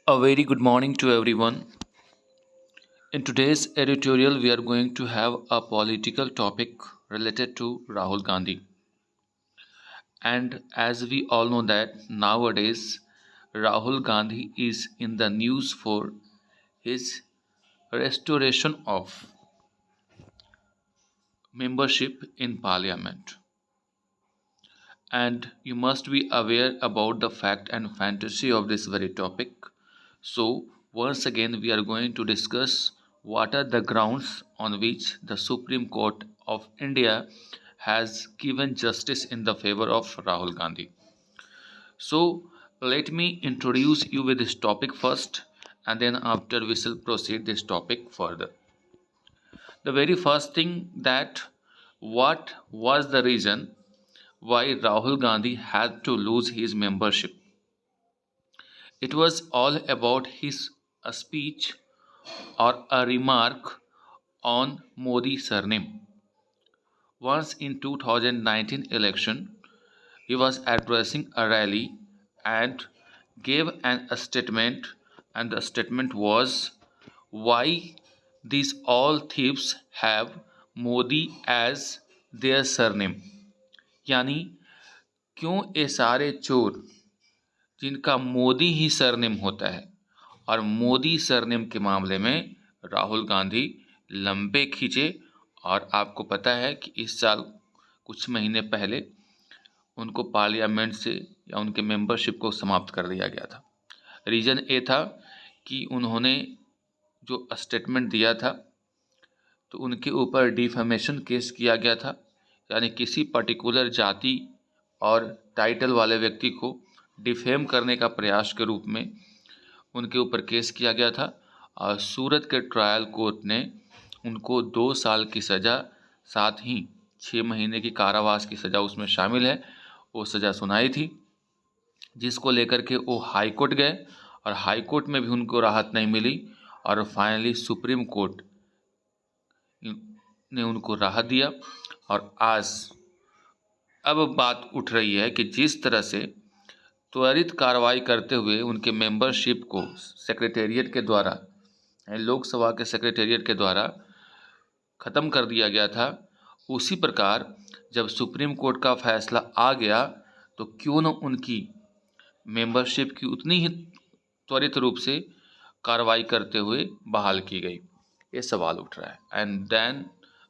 A very good morning to everyone. In today's editorial, we are going to have a political topic related to Rahul Gandhi. And as we all know that nowadays Rahul Gandhi is in the news for his restoration of membership in parliament. And you must be aware about the fact and fantasy of this very topic. So, once again, we are going to discuss what are the grounds on which the Supreme Court of India has given justice in the favor of Rahul Gandhi. So, let me introduce you with this topic first, and then after we shall proceed this topic further. The very first thing that what was the reason why Rahul Gandhi had to lose his membership. It was all about his a speech or a remark on Modi surname. Once in 2019 election, he was addressing a rally and gave a statement, and the statement was why these all thieves have Modi as their surname. यानी क्यों ये सारे चोर जिनका मोदी ही surname होता है और Modi surname के मामले में राहुल गांधी लंबे खींचे। और आपको पता है कि इस साल कुछ महीने पहले उनको पार्लियामेंट से या उनके मेंबरशिप को समाप्त कर दिया गया था। रीज़न ये था कि उन्होंने जो स्टेटमेंट दिया था तो उनके ऊपर डिफेमेशन केस किया गया था, यानी किसी पर्टिकुलर जाति और टाइटल वाले व्यक्ति को डिफेम करने का प्रयास के रूप में उनके ऊपर केस किया गया था। और सूरत के ट्रायल कोर्ट ने उनको 2 साल की सज़ा, साथ ही 6 महीने की कारावास की सज़ा उसमें शामिल है, वो सज़ा सुनाई थी, जिसको लेकर के वो हाई कोर्ट गए और हाई कोर्ट में भी उनको राहत नहीं मिली और फाइनली सुप्रीम कोर्ट ने उनको राहत दिया। और आज अब बात उठ रही है कि जिस तरह से त्वरित कार्रवाई करते हुए उनके मेंबरशिप को सेक्रेटेरिएट के द्वारा, लोकसभा के सेक्रेटेरिएट के द्वारा ख़त्म कर दिया गया था, उसी प्रकार जब सुप्रीम कोर्ट का फैसला आ गया तो क्यों न उनकी मेंबरशिप की उतनी ही त्वरित रूप से कार्रवाई करते हुए बहाल की गई, ये सवाल उठ रहा है। And then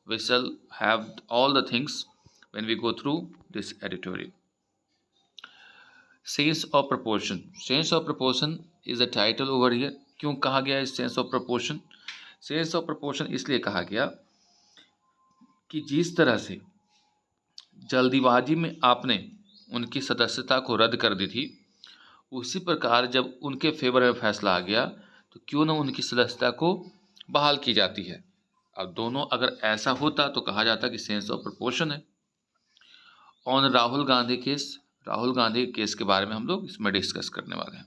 we shall have all the things when we go through this editorial. Sense of proportion, sense of proportion is a title over here. क्यों कहा गया है sense of proportion? Sense of proportion इसलिए कहा गया कि जिस तरह से जल्दीबाजी में आपने उनकी सदस्यता को रद्द कर दी थी, उसी प्रकार जब उनके फेवर में फैसला आ गया तो क्यों न उनकी सदस्यता को बहाल की जाती है। अब दोनों अगर ऐसा होता तो कहा जाता कि सेंस ऑफ प्रपोर्शन है। On Rahul Gandhi case, Rahul Gandhi case के बारे में हम लोग इसमें डिस्कस करने वाले हैं।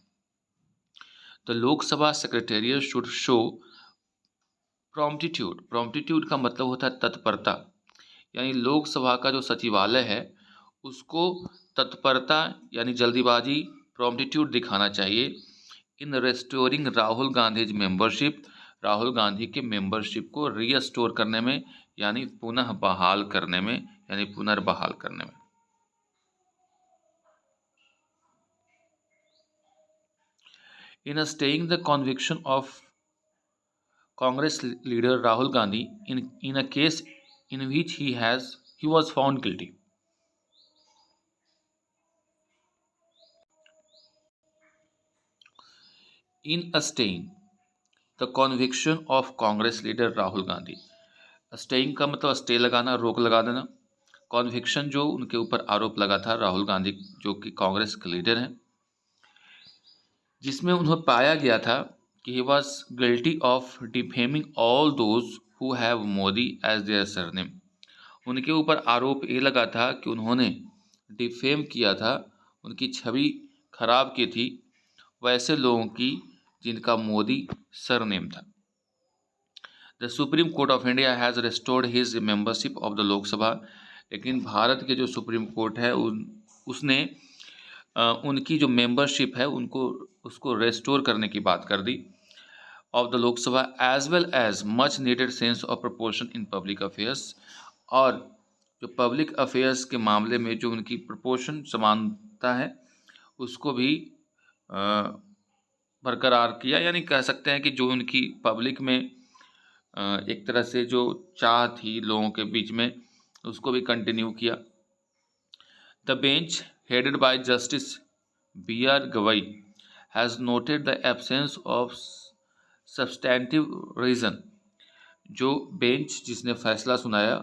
तो लोकसभा सेक्रेटेरिएट शुड शो प्रॉम्प्टिट्यूड, प्रॉम्प्टिट्यूड का मतलब होता है तत्परता, यानी लोकसभा का जो सचिवालय है उसको तत्परता यानी जल्दीबाजी, प्रॉम्प्टिट्यूड दिखाना चाहिए in restoring Rahul Gandhi membership, Rahul Gandhi के मेंबरशिप को रीस्टोर करने में, यानी पुनः बहाल करने में, यानी पुनर्बहाल करने में। In staying the conviction of Congress leader Rahul Gandhi in a case in which he was found guilty. In staying the conviction of Congress leader Rahul Gandhi, staying का मतलब स्टे लगाना, रोक लगा देना। कॉन्विक्शन जो उनके ऊपर आरोप लगा था राहुल गांधी जो कि कांग्रेस के लीडर हैं, जिसमें उन्हें पाया गया था कि he was guilty of defaming all those who have Modi as their surname. उनके ऊपर आरोप ये लगा था कि उन्होंने डिफेम किया था, उनकी छवि खराब की थी वैसे लोगों की जिनका मोदी सरनेम था। The supreme court of India has restored his membership of the Lok Sabha, लेकिन भारत के जो सुप्रीम कोर्ट है उसने उनकी जो मेंबरशिप है उनको उसको रेस्टोर करने की बात कर दी of the Lok Sabha as well as much needed sense of proportion in public affairs, और जो पब्लिक अफेयर्स के मामले में जो उनकी प्रोपोर्शन समानता है उसको भी बरकरार किया, यानी कह सकते हैं कि जो उनकी पब्लिक में एक तरह से जो चाह थी लोगों के बीच में उसको भी कंटिन्यू किया। The bench headed by justice B R Gavai has noted the absence of substantive reason. जो बेंच जिसने फैसला सुनाया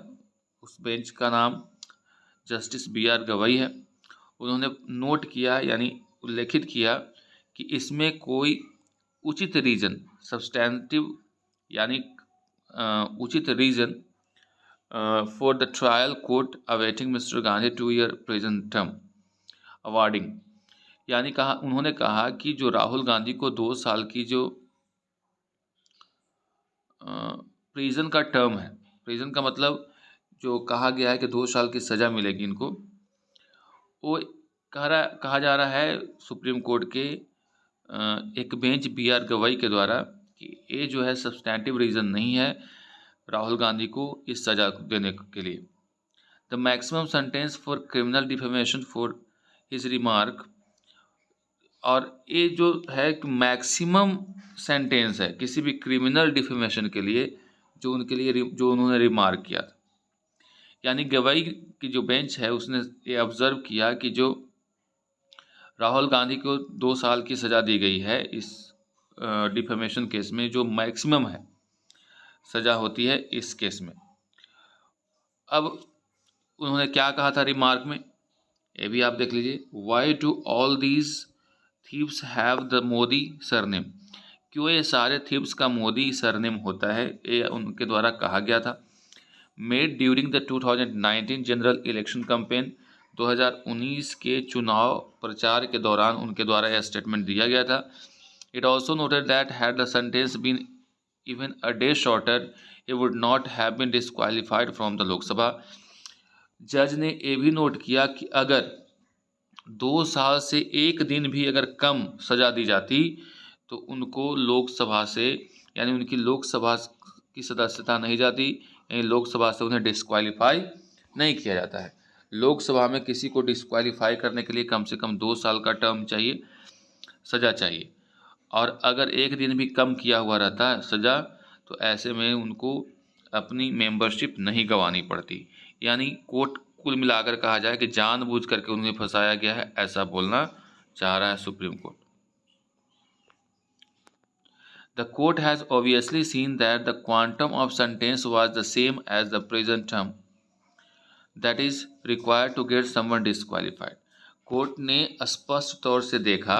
उस बेंच का नाम जस्टिस बी आर गवई है। उन्होंने नोट किया यानी उल्लेखित किया कि इसमें कोई उचित रीज़न, सब्सटैंटिव यानी उचित reason for the trial court awaiting mister Gandhi 2 year prison term awarding, यानी उन्होंने कहा कि जो राहुल गांधी को 2 साल की जो प्रिजन का टर्म है, प्रिजन का मतलब जो कहा गया है कि 2 साल की सज़ा मिलेगी इनको, वो कहा जा रहा है सुप्रीम कोर्ट के एक बेंच बी आर गवई के द्वारा कि ये जो है सब्सटैंटिव रीज़न नहीं है राहुल गांधी को इस सज़ा देने के लिए। The maximum sentence for criminal defamation for his remark, और ये जो है कि मैक्सिमम सेंटेंस है किसी भी क्रिमिनल डिफेमेशन के लिए जो उनके लिए जो उन्होंने रिमार्क किया था। यानी गवाई की जो बेंच है उसने ये ऑब्ज़र्व किया कि जो राहुल गांधी को 2 साल की सज़ा दी गई है इस डिफेमेशन केस में, जो मैक्सिमम है सज़ा होती है इस केस में। अब उन्होंने क्या कहा था रिमार्क में, ये भी आप देख लीजिए। Why do all these thieves have the Modi surname, क्यों ये सारे थीव्स का मोदी सरनेम होता है, ये उनके द्वारा कहा गया था। Made during the 2019 general election campaign, 2019 के चुनाव प्रचार के दौरान उनके द्वारा यह स्टेटमेंट दिया गया था। It also noted that had the sentence been even a day shorter it would not have been disqualified from the Lok Sabha. जज ने ये भी नोट किया कि अगर 2 साल से एक दिन भी अगर कम सज़ा दी जाती तो उनको लोकसभा से, यानी उनकी लोकसभा की सदस्यता नहीं जाती, यानी लोकसभा से उन्हें डिस्क्वालीफाई नहीं किया जाता है। लोकसभा में किसी को डिस्क्वालीफाई करने के लिए कम से कम 2 साल का टर्म चाहिए, सज़ा चाहिए, और अगर एक दिन भी कम किया हुआ रहता है सज़ा तो ऐसे में उनको अपनी मेंबरशिप नहीं गंवानी पड़ती। यानी कोर्ट कुल मिलाकर कहा जाए कि जानबूझ करके उन्हें फंसाया गया है, ऐसा बोलना चाह रहा है supreme court. The court has obviously seen that the quantum of sentence was the same as the prison term that is required to get someone disqualified। Court ने स्पष्ट तौर से देखा,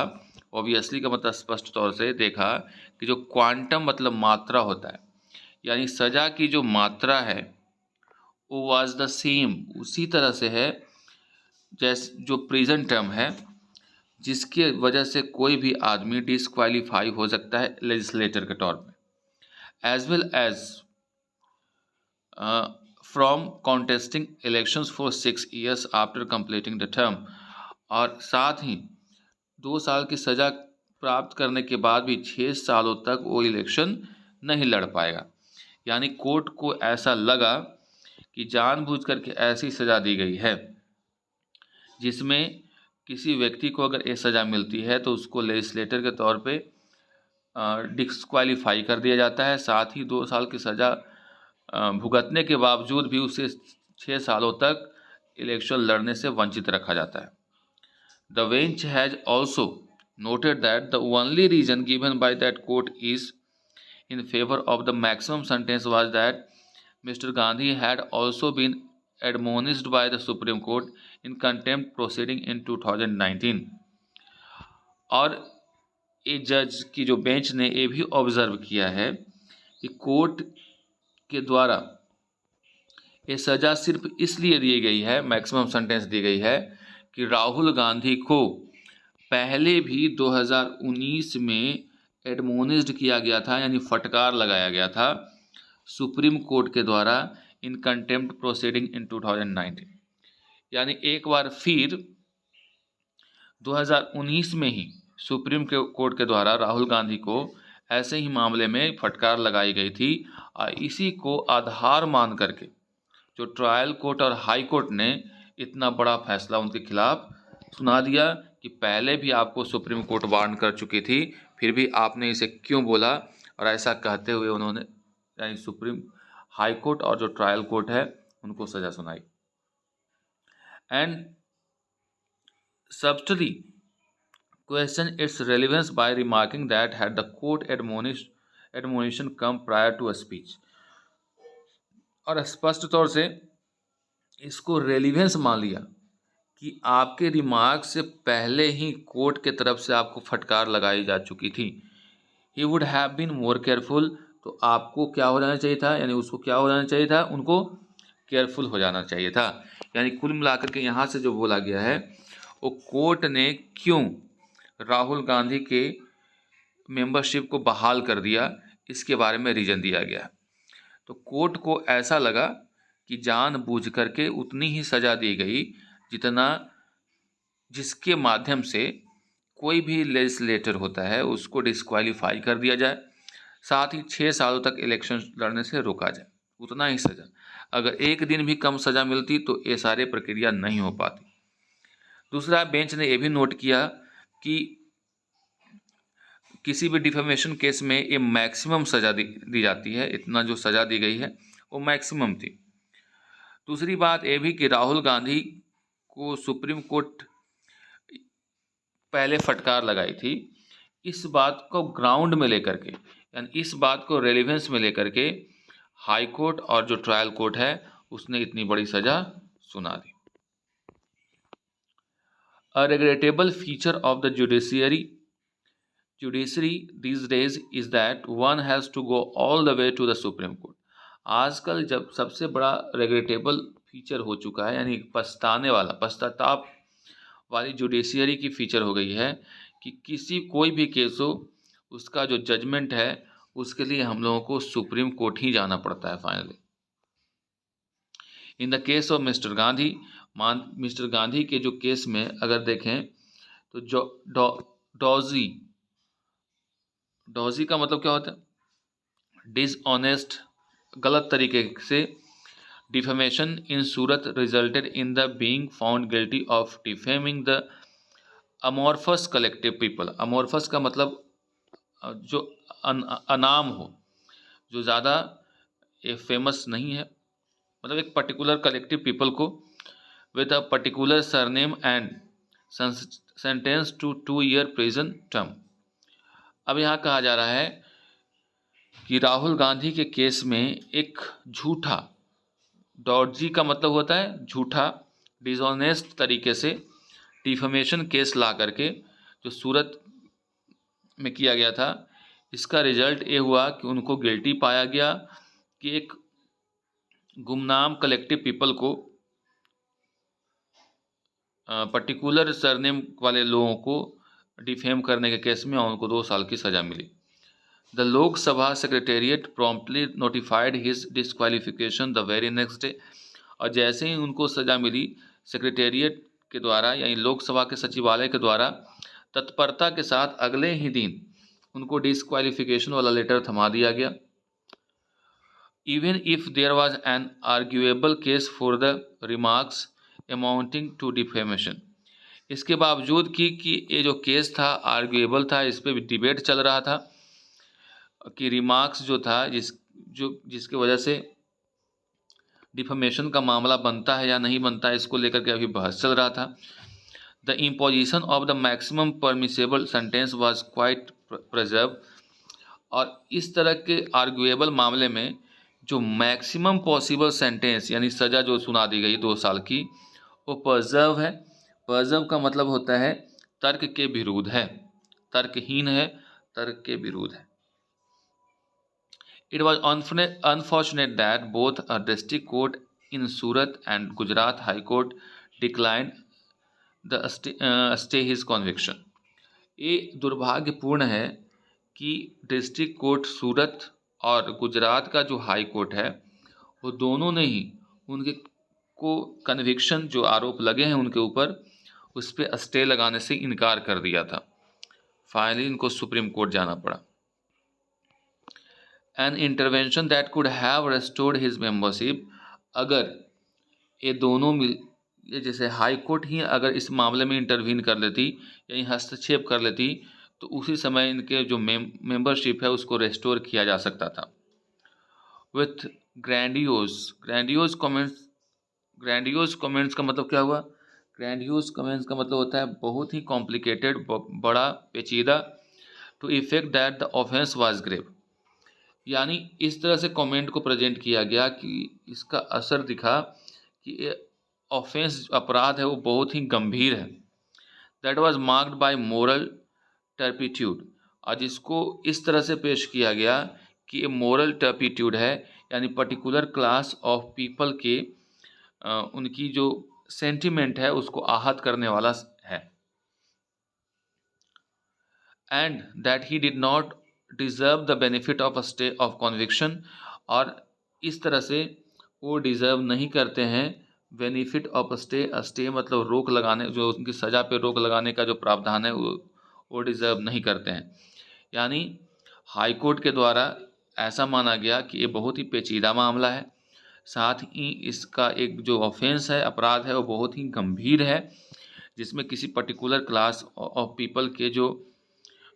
ऑब्वियसली का मतलब स्पष्ट तौर से देखा कि जो क्वांटम मतलब मात्रा होता है, यानी सज़ा की जो मात्रा है वो वाज द सेम, उसी तरह से है जैसे जो प्रिजन टर्म है, जिसके वजह से कोई भी आदमी डिसक्वालीफाई हो सकता है लेजिस्लेटर के तौर पे, as well as from contesting elections for 6 years after completing the term, और साथ ही 2 साल की सज़ा प्राप्त करने के बाद भी 6 सालों तक वो इलेक्शन नहीं लड़ पाएगा। यानी कोर्ट को ऐसा लगा कि जानबूझ करके ऐसी सज़ा दी गई है जिसमें किसी व्यक्ति को अगर ये सज़ा मिलती है तो उसको लेजिस्लेटर के तौर पे डिस्क्वालीफाई कर दिया जाता है, साथ ही 2 साल की सज़ा भुगतने के बावजूद भी उसे 6 सालों तक इलेक्शन लड़ने से वंचित रखा जाता है। The bench has also noted that the only reason given by that court is in favor of the maximum sentence was that Mr. Gandhi had also been admonished by the Supreme Court in contempt proceeding in 2019। और ये जज की जो bench ने ये भी observe किया है कि कोर्ट के द्वारा ये सज़ा सिर्फ इसलिए दी गई है, मैक्सिमम सेंटेंस दी गई है कि राहुल गांधी को पहले भी 2019 में एडमोनिज्ड किया गया था, यानी फटकार लगाया गया था सुप्रीम कोर्ट के द्वारा इन कंटेम्प्ट प्रोसीडिंग इन 2019। यानी एक बार फिर 2019 में ही सुप्रीम कोर्ट के द्वारा राहुल गांधी को ऐसे ही मामले में फटकार लगाई गई थी। इसी को आधार मान करके जो ट्रायल कोर्ट और हाई कोर्ट ने इतना बड़ा फैसला उनके खिलाफ सुना दिया कि पहले भी आपको सुप्रीम कोर्ट वार्न कर चुकी थी, फिर भी आपने इसे क्यों बोला। और ऐसा कहते हुए उन्होंने यानी सुप्रीम हाई कोर्ट और जो ट्रायल कोर्ट है उनको सज़ा सुनाई। And subtly question its relevance by remarking that had the court admonition come prior to a speech, और स्पष्ट तौर से इसको रेलिवेंस मान लिया कि आपके रिमार्क से पहले ही कोर्ट के तरफ से आपको फटकार लगाई जा चुकी थी। He would have been more careful, तो आपको क्या हो जाना चाहिए था, यानी उसको क्या हो जाना चाहिए था, उनको केयरफुल हो जाना चाहिए था। यानी कुल मिलाकर के यहाँ से जो बोला गया है वो कोर्ट ने क्यों राहुल गांधी के मेंबरशिप को बहाल कर दिया इसके बारे में रीज़न दिया गया। तो कोर्ट को ऐसा लगा कि जानबूझ करके उतनी ही सज़ा दी गई जितना जिसके माध्यम से कोई भी लेजिस्लेटर होता है उसको डिस्क्वालीफाई कर दिया जाए, साथ ही 6 सालों तक इलेक्शन लड़ने से रोका जाए, उतना ही सज़ा। अगर एक दिन भी कम सज़ा मिलती तो ये सारे प्रक्रिया नहीं हो पाती। दूसरा, बेंच ने यह भी नोट किया कि किसी भी डिफेमेशन केस में ये मैक्सिमम सज़ा दी जाती है, इतना जो सज़ा दी गई है वो मैक्सिमम थी। दूसरी बात ये भी कि राहुल गांधी को सुप्रीम कोर्ट पहले फटकार लगाई थी, इस बात को ग्राउंड में लेकर के, यानी इस बात को रेलिवेंस में लेकर के हाई कोर्ट और जो ट्रायल कोर्ट है उसने इतनी बड़ी सज़ा सुना दी। A regrettable feature of the judiciary these days is that one has to go all the way to the Supreme Court. आजकल जब सबसे बड़ा रेग्रेटेबल फीचर हो चुका है, यानी पश्चाताप वाली जुडिशरी की फीचर हो गई है कि कोई भी केस हो उसका जो जजमेंट है उसके लिए हम लोगों को सुप्रीम कोर्ट ही जाना पड़ता है finally. In the case of mister Gandhi के जो केस में अगर देखें तो जो डॉजी का मतलब क्या होता है, डिसऑनेस्ट, गलत तरीके से defamation in Surat resulted in the being found guilty of defaming the amorphous collective people. Amorphous का मतलब जो अनाम हो, जो ज़्यादा फेमस नहीं है, मतलब एक पर्टिकुलर कलेक्टिव पीपल को with a particular surname and sentence to 2 year prison term. अब यहाँ कहा जा रहा है कि राहुल गांधी के केस में एक झूठा, डॉजी का मतलब होता है झूठा, डिसऑनेस्ट तरीके से डिफेमेशन केस ला करके जो सूरत में किया गया था, इसका रिजल्ट ये हुआ कि उनको गिल्टी पाया गया कि एक गुमनाम कलेक्टिव पीपल को पर्टिकुलर सरनेम वाले लोगों को डिफेम करने के केस में उनको 2 साल की सज़ा मिली। The Lok Sabha secretariat promptly notified his disqualification the very next day. और जैसे ही उनको सज़ा मिली सेक्रेटेरिएट के द्वारा, यानी लोकसभा के सचिवालय के द्वारा तत्परता के साथ अगले ही दिन उनको डिस्क्वालिफिकेशन वाला लेटर थमा दिया गया। Even if there was an arguable case for the remarks amounting to defamation, इसके बावजूद कि ये जो केस था आर्ग्यूएबल था, इस पर डिबेट चल रहा था कि रिमार्क्स जो था जिसके वजह से डिफेमेशन का मामला बनता है या नहीं बनता है, इसको लेकर के अभी बहस चल रहा था। The imposition of the maximum permissible sentence was quite preserve. और इस तरह के आर्ग्यूएबल मामले में जो मैक्सिमम पॉसिबल सेंटेंस यानी सज़ा जो सुना दी गई 2 साल की, वो प्रिजर्व है। प्रिजर्व का मतलब होता है तर्क के विरुद्ध है, तर्कहीन है, तर्क के विरुद्ध है। It was unfortunate that both a district court in Surat and Gujarat High Court declined the stay his conviction. ये दुर्भाग्यपूर्ण है कि डिस्ट्रिक्ट कोर्ट सूरत और गुजरात का जो हाई कोर्ट है वो दोनों ने ही उनके को कन्विक्शन, जो आरोप लगे हैं उनके ऊपर, उस पर स्टे लगाने से इनकार कर दिया था। फाइनली इनको सुप्रीम कोर्ट जाना पड़ा। An intervention that could have restored his membership, अगर ये दोनों मिल, ये जैसे हाई कोर्ट ही अगर इस मामले में इंटरवीन कर लेती, यानी हस्तक्षेप कर लेती, तो उसी समय इनके जो मेंबरशिप है उसको रेस्टोर किया जा सकता था। विथ ग्रैंडियोज, ग्रैंडियोज कमेंट्स का मतलब क्या हुआ? ग्रैंडियोज कमेंट्स का मतलब होता है बहुत ही कॉम्प्लिकेटेड, बड़ा पेचीदा। To effect that the offence was grave, यानी इस तरह से कमेंट को प्रेजेंट किया गया कि इसका असर दिखा कि ये ऑफेंस, अपराध है वो बहुत ही गंभीर है। That was marked by moral turpitude, आज इसको इस तरह से पेश किया गया कि ये मोरल टर्पिट्यूड है, यानी पर्टिकुलर क्लास ऑफ पीपल के उनकी जो सेंटिमेंट है उसको आहत करने वाला है। And that he did not deserve the benefit of a stay of conviction, और इस तरह से वो डिज़र्व नहीं करते हैं बेनिफिट ऑफ अ स्टे मतलब रोक लगाने, जो उनकी सज़ा पे रोक लगाने का जो प्रावधान है वो डिज़र्व नहीं करते हैं। यानी हाई कोर्ट के द्वारा ऐसा माना गया कि ये बहुत ही पेचीदा मामला है, साथ ही इसका एक जो ऑफेंस है, अपराध है, वो बहुत ही गंभीर है, जिसमें किसी पर्टिकुलर क्लास ऑफ पीपल के जो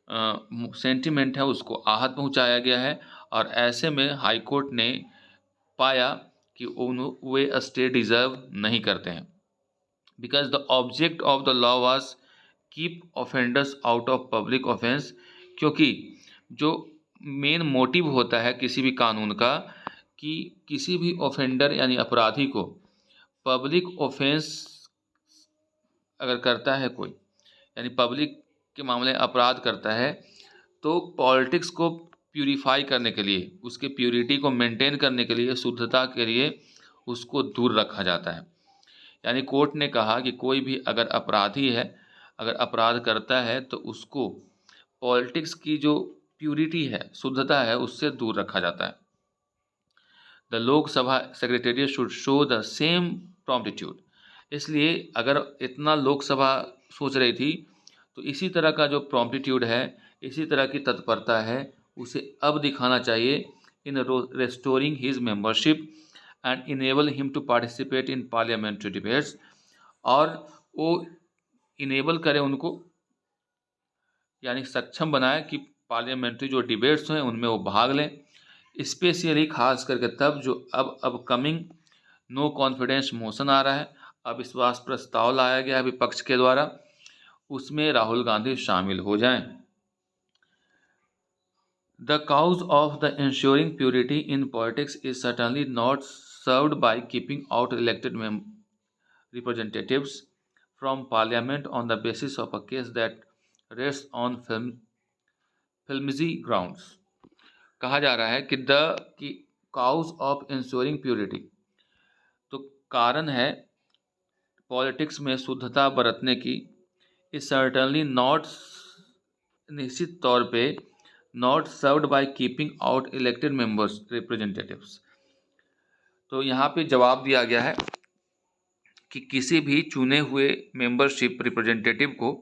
सेंटिमेंट है उसको आहत पहुंचाया गया है। और ऐसे में हाई कोर्ट ने पाया कि वे स्टे डिज़र्व नहीं करते हैं, because the object of the law was keep offenders out of public offence, क्योंकि जो मेन मोटिव होता है किसी भी कानून का कि किसी भी ऑफेंडर यानी अपराधी को पब्लिक ऑफेंस अगर करता है कोई, यानी पब्लिक के मामले अपराध करता है, तो पॉलिटिक्स को प्यूरिफाई करने के लिए, उसके प्यूरिटी को मेंटेन करने के लिए, शुद्धता के लिए उसको दूर रखा जाता है। यानी कोर्ट ने कहा कि कोई भी अगर अपराधी है, अगर अपराध करता है, तो उसको पॉलिटिक्स की जो प्यूरिटी है, शुद्धता है, उससे दूर रखा जाता है। The Lok Sabha secretariat should show the same promptitude, इसलिए अगर इतना लोकसभा सोच रही थी, तो इसी तरह का जो प्रॉम्प्टिट्यूड है, इसी तरह की तत्परता है, उसे अब दिखाना चाहिए in restoring his membership and enable him to participate in parliamentary debates, और वो इनेबल करे उनको, यानी सक्षम बनाए कि पार्लियामेंट्री जो डिबेट्स हैं उनमें वो भाग लें, स्पेशली खास करके तब जो अब अपकमिंग नो कॉन्फिडेंस मोशन आ रहा है, अविश्वास प्रस्ताव लाया गया है विपक्ष के द्वारा, उसमें राहुल गांधी शामिल हो जाएं। The cause of the ensuring purity in politics is certainly not served by keeping out elected representatives from parliament on the basis of a case that rest on flimsy grounds. कहा जा रहा है कि की काउज ऑफ इंश्योरिंग प्योरिटी, तो कारण है politics में शुद्धता बरतने की, इज सर्टनली नॉट, निश्चित तौर पे, not served by keeping out elected members representatives. तो यहाँ पे जवाब दिया गया है कि किसी भी चुने हुए मेंबरशिप रिप्रेजेंटेटिव को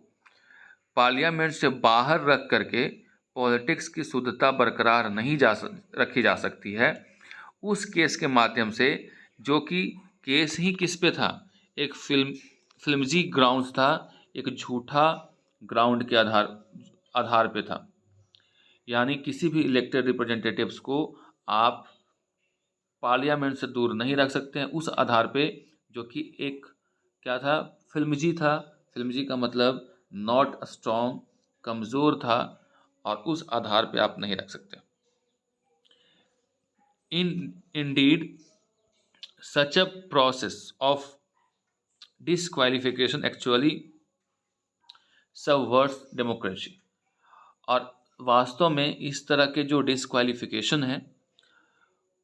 पार्लियामेंट से बाहर रख करके पॉलिटिक्स की शुद्धता बरकरार नहीं रखी जा सकती है, उस केस के माध्यम से, जो कि केस ही किस पे था, एक फिल्मजी ग्राउंड्स था, एक झूठा ग्राउंड के आधार पे था। यानी किसी भी इलेक्टेड रिप्रेजेंटेटिव्स को आप पार्लियामेंट से दूर नहीं रख सकते हैं उस आधार पे, जो कि एक क्या था, फिल्मजी था। फिल्मजी का मतलब नॉट स्ट्रॉन्ग, कमज़ोर था, और उस आधार पे आप नहीं रख सकते। Indeed such a process of disqualification actually subverts democracy, और वास्तव में इस तरह के जो डिसक्वालिफिकेशन है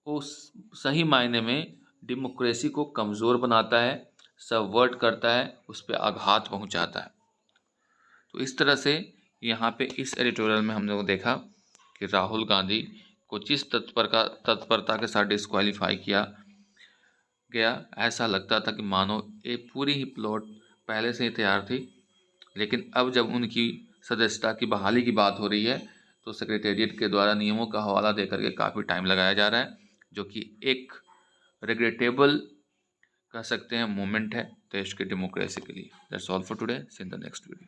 वो सही मायने में डेमोक्रेसी को कमज़ोर बनाता है, सबवर्ट करता है, उस पर आघात पहुंचाता है। तो इस तरह से यहाँ पे इस एडिटोरियल में हमने वो देखा कि राहुल गांधी को जिस तत्परता के साथ डिस्क्वालीफाई किया गया, ऐसा लगता था कि मानो ये पूरी ही प्लॉट पहले से ही तैयार थी, लेकिन अब जब उनकी सदस्यता की बहाली की बात हो रही है, तो सेक्रेटेरिएट के द्वारा नियमों का हवाला देकर के काफ़ी टाइम लगाया जा रहा है, जो कि एक रिग्रेटेबल कह सकते हैं मोमेंट है देश के डेमोक्रेसी के लिए। That's all for today, see in the next video.